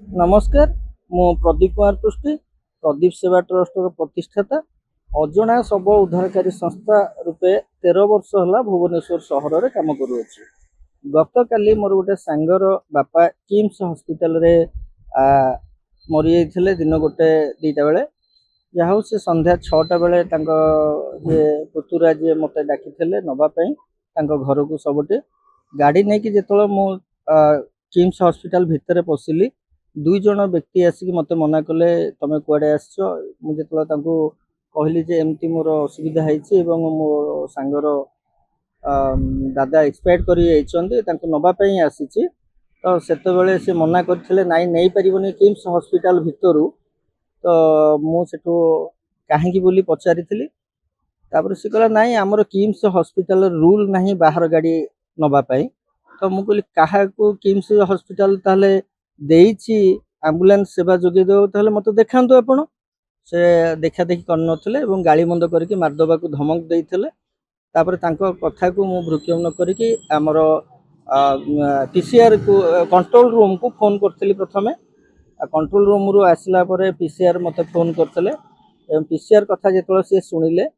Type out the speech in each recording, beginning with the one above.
नमस्कार मु प्रदीप कुमार पृष्टि प्रदीप सेवा ट्रस्ट प्रतिष्ठाता अजणा शव उद्धारकारी संस्था रूपे 13 वर्ष है भुवनेश्वर सहर में कम करुच्छी। गत काली मोर गोटे सांगर बापा किम्स हॉस्पिटल रे मरी जाते दिन गोटे 2टा बेले जहाँ से संध्या 6टा बेले जे पुतुरा जी मत डाकी नवापाई घर को सबटे गाड़ी नहीं कि जो मु किम्स हॉस्पिटल भितर पशिली 2 जन व्यक्ति आसिक मत मना कले तुम कुआडे आस मुझे कहली जे एमती मोर असुविधा है मो सांगर दादा एक्सपायर कर नवापाई आसी तो से मना करते नाई नहीं पारनि किम्स हॉस्पिटल भितर तो मुझे कहीं बोली पचारि सी कहला नाई आमर किम्स हॉस्पिटल रूल ना बाहर गाड़ी नवापाई तो मुझे कहली क्या किम्स हॉस्पिटल ताले देइछि एम्बुलेंस सेवा जोगे दे मत देखा आपण से देखा देखी कर गाड़ी बंद करके मारदबा को धमक देते कथा को मु भ्रुक्षेप न करके आमर पीसीआर को कंट्रोल रूम को फोन करी प्रथमे कंट्रोल रूम रू आसला पीसीआर मत फोन करते पीसीआर कथा जो सी शुणिले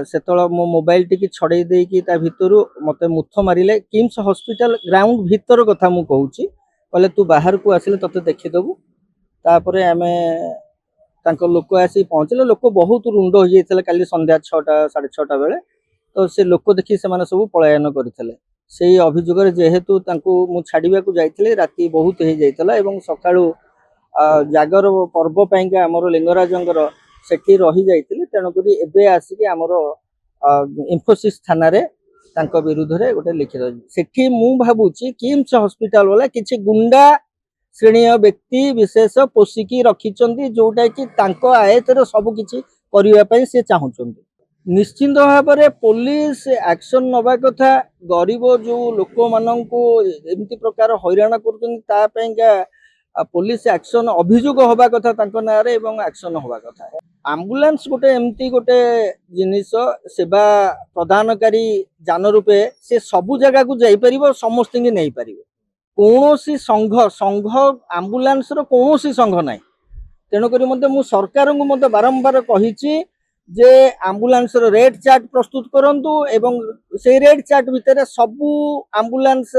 से मो मोबाइल टी छड़े देकी भितर मत मुथ मारे किम्स हॉस्पिटल ग्राउंड भितर कथा मु कहूँ कहले तू बाहर को आसिले तते देखीदेबू तापर आम लोक आसी पहुँचले लोक बहुत रुंड हो जाते काली संध्या 6टा 6:30 बेले तो से लोक देखी से सब पलायन करते से अभियोग जेहेतु मु छाड़ा जाइए राति बहुत हो जाता सकाळु जागर पर्व पाइंका आमर लिंगराजंगर सेठी रही जाइए तेणुक एवं आसिक आमर इंफोसिस थाना विरुद्ध रे गोटे लिखित सेठी मु भावुची किम्स हॉस्पिटल वाला किछि गुंडा श्रेणीय व्यक्ति विशेष पोषिकी रखिचंती जोटा कि तांको आयतर सब किछि करिया पई से चाहुचंती। निश्चिंत भाव में पुलिस एक्शन नवा कथा गरीब जो लोक माननकु एमती प्रकार हैरान कर पुलिस एक्शन अभियोग हवा कथा तांको नारे एवं एक्शन हवा कथा। एम्बुलेंस गोटे एमती गोटे जिनिस सेवा प्रदानकारी जान रूपे से सबु जगह को जाई परिबो समस्त की नहीं परिबो कौन सी संघ एम्बुलेंस रो कौन सी संघ नहीं तेणुक मु सरकार को मत बारंबार कही जे एम्बुलेंस रो रेट चार्ट प्रस्तुत करंतु एवं से रेट चार्ट भितर सबु एम्बुलेंस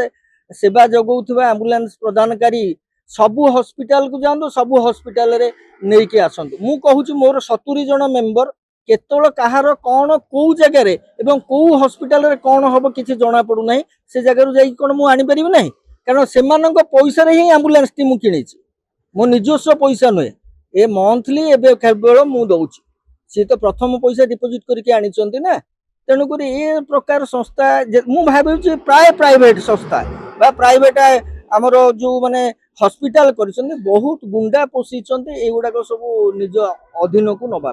सेवा जगौथबा एम्बुलेंस प्रदानकारी सबु हॉस्पिटल को जातु सबु हॉस्पिटल रे नहीं कि आसतु मु कहूँ मोर 70 जन मेंबर केतल कहार कौन कौ जगार एवं कौ हॉस्पिटल रे कौन हम किसी जना पड़ूना से जगार जा कौन मुझे आनीपारि ना कारण से पैसा ही एम्बुलेंस टी मुझे मो निजस्व पैसा नुहे ए मंथली एवं केवल मु दौची सी तो प्रथम पैसा डिपोजिट करके आनी ना तेणुक ये प्रकार संस्था मु भावी प्राय प्राइवेट संस्था बा प्राइवेट आमर जो माने हॉस्पिटल कर बहुत गुंडा पोषिचंती एगुड़ाक सब निज अधीन को नवा।